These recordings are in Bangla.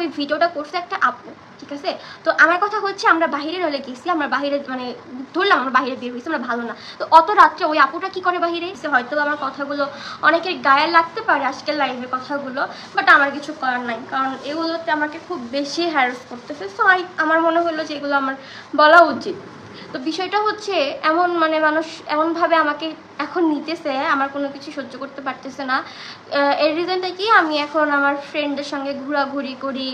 ওই ভিডিওটা করছে একটা আপু, ঠিক আছে? তো আমার কথা হচ্ছে আমরা বাহিরে রলে গেছি, আমরা বাহিরে মানে ধরলাম আমরা বাহিরে বের হয়েছি, আমরা ভালো না। তো অত রাত্রে ওই আপুটা কি করে বাহিরে এসে? হয়তো আমার কথাগুলো অনেকের গায়ে লাগতে পারে আজকের লাইভের কথাগুলো, বাট আমার কিছু করার নাই, কারণ এগুলোতে আমাকে খুব বেশি হ্যারাস করতেছে। সো আমার মনে হলো যে এগুলো আমার বলা উচিত। তো বিষয়টা হচ্ছে এমন মানে মানুষ এমনভাবে আমাকে এখন নিতেছে, আমার কোনো কিছু সহ্য করতে পারতেছে না। এর রিজনটা কি, আমি এখন আমার ফ্রেন্ডের সঙ্গে ঘোরাঘুরি করি,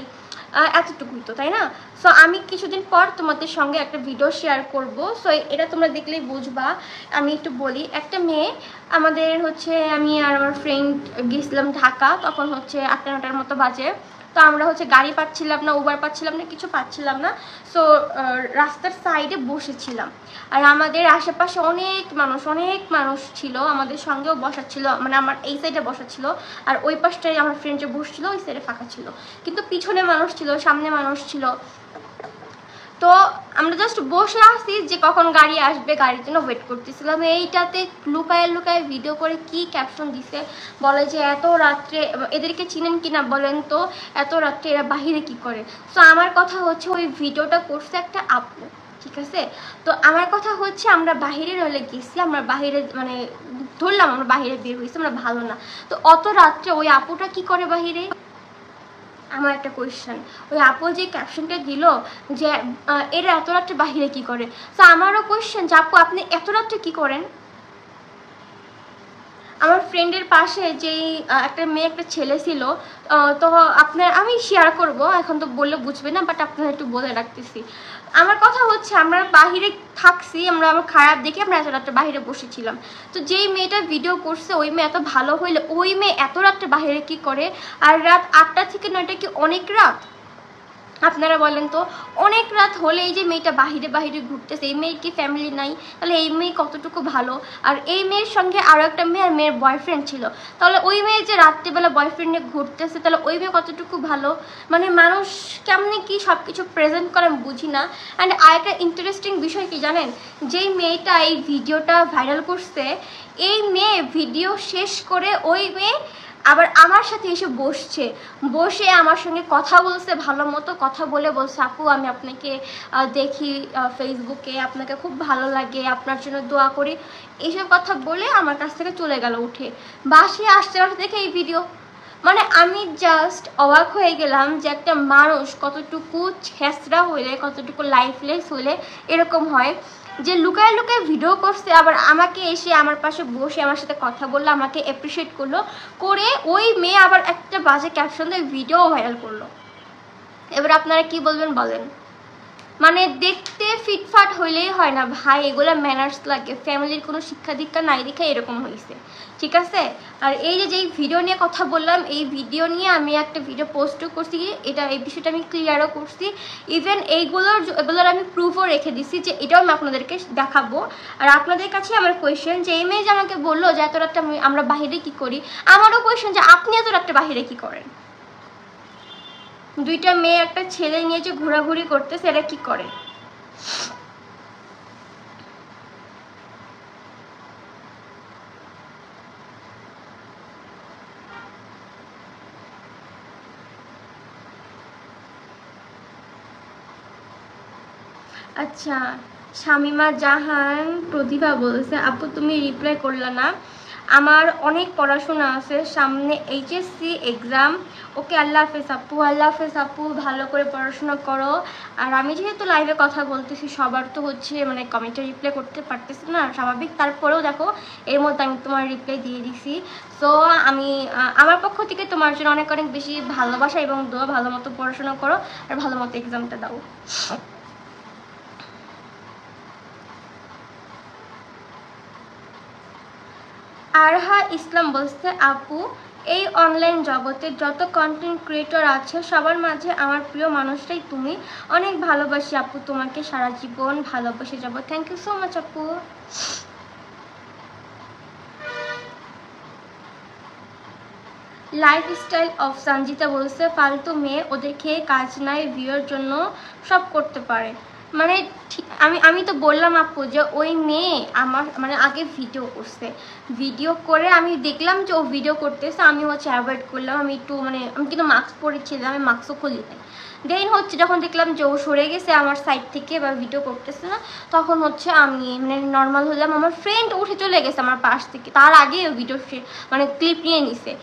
এতটুকুই তো, তাই না? সো আমি কিছুদিন পর তোমাদের সঙ্গে একটা ভিডিও শেয়ার করব, সো এটা তোমরা দেখলেই বুঝবা। আমি একটু বলি, একটা মেয়ে আমাদের হচ্ছে, আমি আর আমার ফ্রেন্ড গেছিলাম ঢাকা, তখন হচ্ছে 8টা-9টার মতো বাজে। তো আমরা হচ্ছে গাড়ি পাচ্ছিলাম না, উবার পাচ্ছিলাম না, কিছু পাচ্ছিলাম না। সো রাস্তার সাইডে বসেছিলাম, আর আমাদের আশেপাশে অনেক মানুষ ছিল, আমাদের সঙ্গেও বসা ছিল, মানে আমার এই সাইডে বসা ছিল, আর ওই পাশটায় আমার ফ্রেন্ড যে বসছিল ওই সাইডে ফাঁকা ছিল, কিন্তু পিছনে মানুষ ছিল, সামনে মানুষ ছিল। তো আমরা জাস্ট বসে আসি যে কখন গাড়ি আসবে, গাড়ির জন্য ওয়েট করতেছিলাম। এইটাতে লুকায় লুকায় ভিডিও করে কি ক্যাপশন দিছে, বলে যে এত রাত্রে, এদেরকে চিনেন কিনা বলেন তো, এত রাত্রে এরা বাহিরে কি করে? তো আমার কথা হচ্ছে ওই ভিডিওটা করছে একটা আপু, ঠিক আছে? তো আমার কথা হচ্ছে আমরা বাহিরে রলে গেছি, আমরা বাহিরে মানে ধরলাম আমরা বাহিরে বের হয়েছি, আমরা ভালো না। তো অত রাত্রে ওই আপুটা কি করে বাহিরে? আমার একটা কোয়েশ্চেন, ওই আপু যে ক্যাপশনটা দিল যে এরা এত রাত্রে বাহিরে কি করে, তো আমারও কোয়েশ্চেন যে আপু আপনি এত রাত্রে কি করেন? আমার ফ্রেন্ডের পাশে যেই একটা মেয়ে একটা ছেলে ছিল, তো আপনার আমি শেয়ার করব, এখন তো বললে বুঝবে না, বাট আপনারা একটু বলে রাখতেছি। আমার কথা হচ্ছে আমরা বাহিরে থাকছি, আমরা আমার খারাপ দেখে আমরা এত রাত্রে বাহিরে বসেছিলাম। তো যেই মেয়েটা ভিডিও করছে ওই মেয়ে এত ভালো হইলে ওই মেয়ে এত রাত্রে বাহিরে কি করে? আর রাত 8টা থেকে 9টা কি অনেক রাত? আপনারা বলেন তো, অনেক রাত হলে এই যে মেয়েটা বাহিরে বাহিরে ঘুরতেছে, এই মেয়ের কি ফ্যামিলি নাই? তাহলে এই মেয়ে কতটুকু ভালো? আর এই মেয়ের সঙ্গে আরও একটা মেয়ে আর মেয়ের বয়ফ্রেন্ড ছিল, তাহলে ওই মেয়ে যে রাত্রিবেলা বয়ফ্রেন্ড নিয়ে ঘুরতেছে, তাহলে ওই মেয়ে কতটুকু ভালো? মানে মানুষ কেমনি কি সব কিছু প্রেজেন্ট করে আমি বুঝি না। অ্যান্ড আরেকটা ইন্টারেস্টিং বিষয় কি জানেন, যেই মেয়েটা এই ভিডিওটা ভাইরাল করছে, এই মেয়ে ভিডিও শেষ করে ওই মেয়ে আবার আমার সাথে এসে বসে আমার সঙ্গে কথা বলছে, ভালো মতো কথা বলে বলছে আপু আমি আপনাকে দেখি ফেসবুকে, আপনাকে খুব ভালো লাগে, আপনার জন্য দোয়া করি, এইসব কথা বলে আমার কাছ থেকে চলে গেল উঠে। বাসায় আসতে দেখে এই ভিডিও, মানে আমি জাস্ট অবাক হয়ে গেলাম যে একটা মানুষ কতটুকু ছেঁচড়া হইলে, কতটুকু লাইফলেস হইলে এরকম হয় যে লুকায় লুকায় ভিডিও করছে, আবার আমাকে এসে আমার পাশে বসে আমার সাথে কথা বললো, আমাকে অ্যাপ্রিসিয়েট করলো, করে ওই মেয়ে আবার একটা বাজে ক্যাপশন দিয়ে ভিডিও ভাইরাল করলো। এবার আপনারা কি বলবেন বলেন? মানে দেখতে ফিটফাট হইলেই হয় না ভাই, এগুলো ম্যানার্স লাগে, ফ্যামিলির কোনো শিক্ষা দীক্ষা নাই দেখে এরকম হয়েছে, ঠিক আছে? আর এই যেই ভিডিও নিয়ে কথা বললাম, এই ভিডিও নিয়ে আমি একটা ভিডিও পোস্টও করছি, এই বিষয়টা আমি ক্লিয়ারও করছি, ইভেন এগুলোর আমি প্রুফও রেখে দিছি, যে এটাও আমি আপনাদেরকে দেখাবো। আর আপনাদের কাছে আমার কোয়েশ্চেন, যে এই মেয়ে যে আমাকে বললো যে এত রাতটা আমরা বাহিরে কি করি, আমারও কোয়েশ্চেন যে আপনি এত রাতটা বাহিরে কি করেন? দুইটা মেয়ে একটা ছেলে নিয়ে যে ঘোরাঘুরি করতেছে, এরা কি করে? আচ্ছা, শামিমা জাহান প্রতিভা বলছে আপু তুমি রিপ্লাই করলা না, আমার অনেক পড়াশোনা আছে সামনে, এইচএসসি এক্সাম। ওকে আল্লাহ হাফেজ আপু, আল্লাহ হাফেজ আপু, ভালো করে পড়াশোনা করো। আর আমি যেহেতু লাইভে কথা বলতেছি, সবার তো হচ্ছে মানে কমেন্টে রিপ্লাই করতে পারতেছি না, স্বাভাবিক, তারপরেও দেখো এর মধ্যে আমি তোমার রিপ্লাই দিয়ে দিছি। সো আমি আমার পক্ষ থেকে তোমার জন্য অনেক অনেক বেশি ভালোবাসা এবং দোয়া, ভালো মতো পড়াশোনা করো আর ভালো মতো এক্সামটা দাও। আরহা ইসলাম বলছে আপু এই অনলাইন জগতে যত কন্টেন্ট ক্রিয়েটর আছে সবার মাঝে আমার প্রিয় মানুষটাই তুমি, অনেক ভালোবাসি আপু তোমাকে, সারা জীবন ভালোবাসে যাব। থ্যাংক ইউ সো মাচ আপু। লাইফস্টাইল অফ সঞ্জিতা বলছে ফালতু মেয়ে, ওদের খেয়ে কাজ নাই, ভিউর জন্য সব করতে পারে। মানে আমি আমি তো বললাম আপু যে ওই মেয়ে আমার মানে আগে ভিডিও করছে, ভিডিও করে আমি দেখলাম যে ও ভিডিও করতেছে, আমি হচ্ছে অ্যাভয়েড করলাম, আমি একটু মানে আমি কিন্তু মাস্ক পরেছিলাম, আমি মাস্কও খুলি নাই। দেন হচ্ছে যখন দেখলাম যে ও সরে গেছে আমার সাইড থেকে বা ভিডিও করতেছে না, তখন হচ্ছে আমি মানে নর্মাল হলাম। আমার ফ্রেন্ড উঠে চলে গেছে আমার পাশ থেকে, তার আগে ও ভিডিও মানে ক্লিপ নিয়ে নিছে।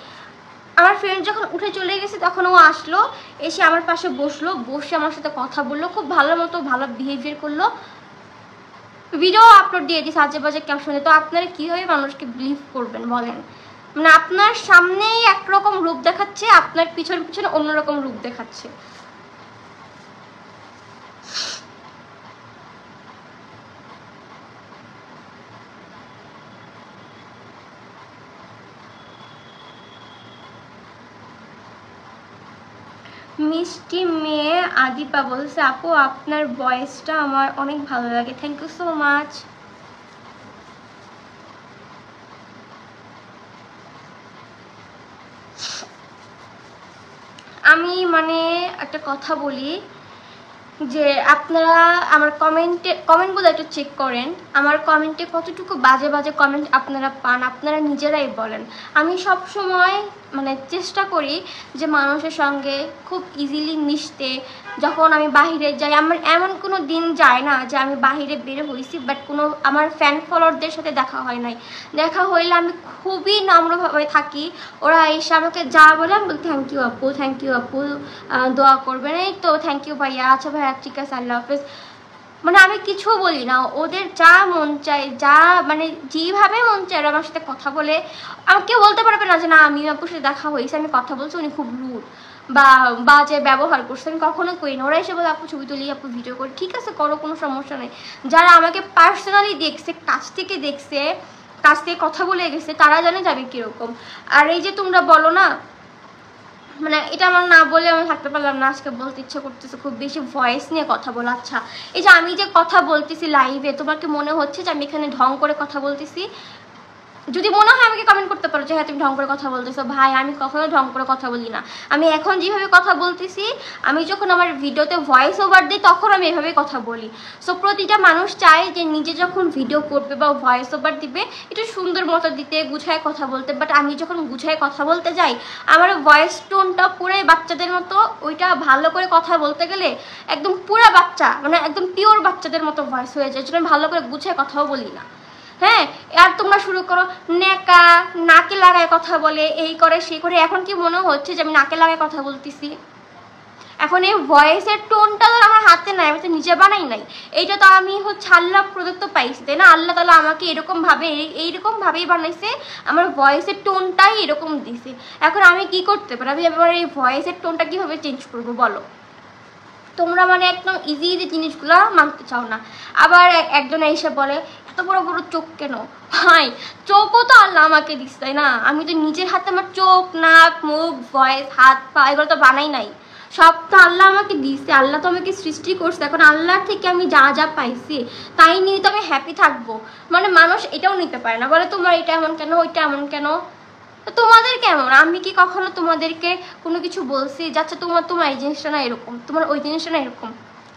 আমার ফ্রেন্ড যখন উঠে চলে গেছে তখন ও আসলো, এসে আমার পাশে বসলো, বসে আমার সাথে কথা বললো, খুব ভালো মতো ভালো বিহেভিয়ার করলো, ভিডিও আপলোড দিয়ে দিস আজে বাজে ক্যাপশনে। তো আপনারা কীভাবে মানুষকে বিলিভ করবেন বলেন? মানে আপনার সামনেই একরকম রূপ দেখাচ্ছে, আপনার পিছনে পিছনে অন্যরকম রূপ দেখাচ্ছে। মিষ্টি মেয়ে আদিপা বলছে আপু আপনার ভয়েসটা আমার অনেক ভালো লাগে, থ্যাংক ইউ সো মাচ। আমি মানে একটা কথা বলি যে আপনারা আমার কমেন্টগুলো একটু চেক করেন, আমার কমেন্টে কতটুকু বাজে বাজে কমেন্ট আপনারা পান আপনারা নিজেরাই বলেন। আমি সব সময় মানে চেষ্টা করি যে মানুষের সঙ্গে খুব ইজিলি মিশতে। যখন আমি বাহিরে যাই, আমার এমন কোনো দিন যায় না যে আমি বাহিরে বের হয়েছি বাট কোনো আমার ফ্যান ফলোয়ারদের সাথে দেখা হয় নাই। দেখা হইলে আমি খুবই নম্রভাবে থাকি, ওরা এসে আমাকে যা বলে আমি বলি থ্যাংক ইউ আপু, থ্যাংক ইউ আপু, দোয়া করবেন, এই তো থ্যাংক ইউ ভাইয়া, আচ্ছা ভাইয়া ঠিক আছে, আল্লাহ হাফেজ। মানে আমি কিছু বলি না, ওদের যা মন চায়, যা মানে যেভাবে মন চায় ওরা আমার সাথে কথা বলে। আমি কেউ বলতে পারবে না যে না আমি আপুর সাথে দেখা হয়েছে আমি কথা বলছি উনি খুব রুড বা বাজে ব্যবহার করছে, আমি কখনো করি না। ওরা এসে বলে আপু ছবি তুলি, আপু ভিডিও করি, ঠিক আছে করো, কোনো সমস্যা নেই। যারা আমাকে পার্সোনালি দেখছে, কাছ থেকে দেখছে, কাছ থেকে কথা বলে গেছে, তারা জানে যাবে কীরকম। আর এই যে তোমরা বলো না, মানে এটা আমার না বলে আমি থাকতে পারলাম না, আজকে বলতে ইচ্ছা করতেছে খুব বেশি ভয়েস নিয়ে কথা বলা। আচ্ছা এই যে আমি যে কথা বলতেছি লাইভে, তোমার কি মনে হচ্ছে যে আমি এখানে ঢং করে কথা বলতেছি? যদি মনে হয় আমাকে কমেন্ট করতে পারো যে হ্যাঁ তুমি ঢং করে কথা বলতেছো। ভাই আমি কখনো ঢং করে কথা বলি না, আমি এখন যেভাবে কথা বলতেছি, আমি যখন আমার ভিডিওতে ভয়েস ওভার দিই তখন আমি এভাবেই কথা বলি। সো প্রতিটা মানুষ চায় যে নিজে যখন ভিডিও করবে বা ভয়েস ওভার দিবে একটু সুন্দর মতো দিতে, গুছায় কথা বলতে। বাট আমি যখন গুছায় কথা বলতে যাই আমার ভয়েস টোনটা পুরো বাচ্চাদের মতো, ওইটা ভালো করে কথা বলতে গেলে একদম পুরো বাচ্চা মানে একদম পিওর বাচ্চাদের মতো ভয়েস হয়ে যায়, যেটা আমি ভালো করে গুছায় কথাও বলি না। হ্যাঁ আর তোমরা শুরু করো নেকা, নাকে লাগায় কথা বলে, এই করে সেই করে। এখন কি মনে হচ্ছে যে আমি নাকে লাগায় কথা বলতেছি? এখন এই ভয়েসের টোনটা তো আমার হাতে নাই, আমি তো নিজে বানাই নাই, এইটা তো আমি হচ্ছে আল্লাহ প্রদত্ত পাইছি, তাই না? আল্লাহ তাআলা আমাকে এরকমভাবে এইরকমভাবেই বানাইছে, আমার ভয়েসের টোনটাই এরকম দিছে। এখন আমি কি করতে পারি? আমি এবার এই ভয়েসের টোনটা কীভাবে চেঞ্জ করবো বলো? তোমরা মানে একদম ইজি ইজি জিনিসগুলো মানতে চাও না। আবার একজন এসে বলে এত বড় বড় চোখ কেন? ভাই চোখও তো আল্লাহ আমাকে দিচ্ছে, তাই না? আমি তো নিজের হাতে আমার চোখ, নাক, মুখ, ভয়েস, হাত পা এগুলো তো বানাই নাই, সব তো আল্লাহ আমাকে দিচ্ছে, আল্লাহ তো আমাকে সৃষ্টি করছে। এখন আল্লাহর থেকে আমি যা যা পাইছি তাই নিয়ে তো আমি হ্যাপি থাকবো। মানে মানুষ এটাও নিতে পারে না, বলে তোমার এটা এমন কেন, ওইটা এমন কেন। তোমাদের কেমন? আমি কি কখনো তোমাদেরকে কোনো কিছু বলছি যাচ্ছে তোমার এই জিনিসটা না এরকম, তোমার ওই জিনিসটা না এরকম?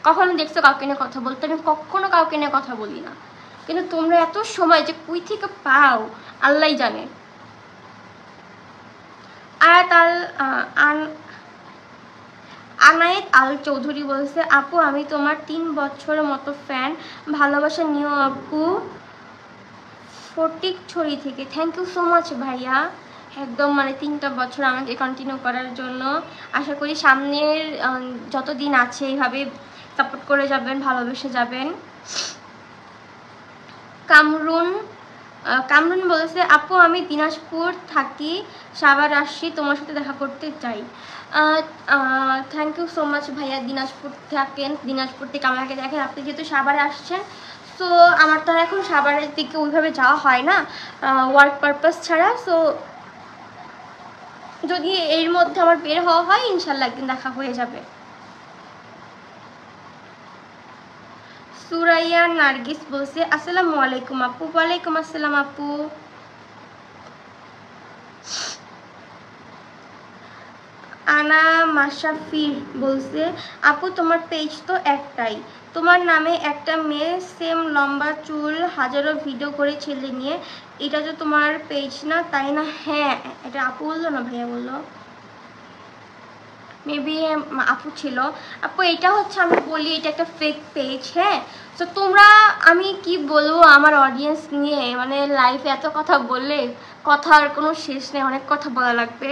কখনো দেখছো কাউকে নিয়ে কথা বলতে? আমি কখনো কাউকে নিয়ে কথা বলি না। কিন্তু তোমরা এত সময় যে কই থেকে পাও আল্লাহই জানে। আনায়েত আল চৌধুরী বলছে আপু আমি তোমার 3 বছরের মতো ফ্যান, ভালোবাসা নিও আপু, ফটিকছড়ি থেকে। থ্যাংক ইউ সো মাচ ভাইয়া, একদম মানে 3টা বছর আমাকে কন্টিনিউ করার জন্য। আশা করি সামনের যত দিন আছে এইভাবে সাপোর্ট করে যাবেন, ভালোবেসে যাবেন। কামরুন বলেছে আপু আমি দিনাজপুর থাকি, সাভার আসছি, তোমার সাথে দেখা করতে চাই। থ্যাংক ইউ সো মাচ ভাইয়া, দিনাজপুর থাকেন, দিনাজপুর থেকে আমাকে দেখেন। আপনি যেহেতু সাভারে আসছেন, সো আমার তো এখন সাভারের দিকে ওইভাবে যাওয়া হয় না ওয়ার্ক পারপাস ছাড়া। সো যদি এর মধ্যে আমার বের হওয়া হয় ইনশাল্লাহ একদিন দেখা হয়ে যাবে। সুরাইয়া নার্গিস বলছে আসসালামু আলাইকুম আপু। ওয়ালাইকুম আসসালাম আপু। আনা মাশরাফির বলছে, আপু তোমার পেজ তো একটাই, তোমার নামে একটা মেয়ে সেম লম্বা চুল হাজারো ভিডিও করে ছেলে নিয়ে, এটা তো তোমার পেজ না তাই না? হ্যাঁ, এটা আপু বললো না ভাইয়া বললো, মেবি আপু ছিল। আপু এটা হচ্ছে আমি বলি এটা একটা ফেক পেজ। হ্যাঁ, তো তোমরা, আমি কি বলবো আমার অডিয়েন্স নিয়ে, মানে লাইফে এত কথা বললে কথার কোনো শেষ নেই, অনেক কথা বলা লাগবে।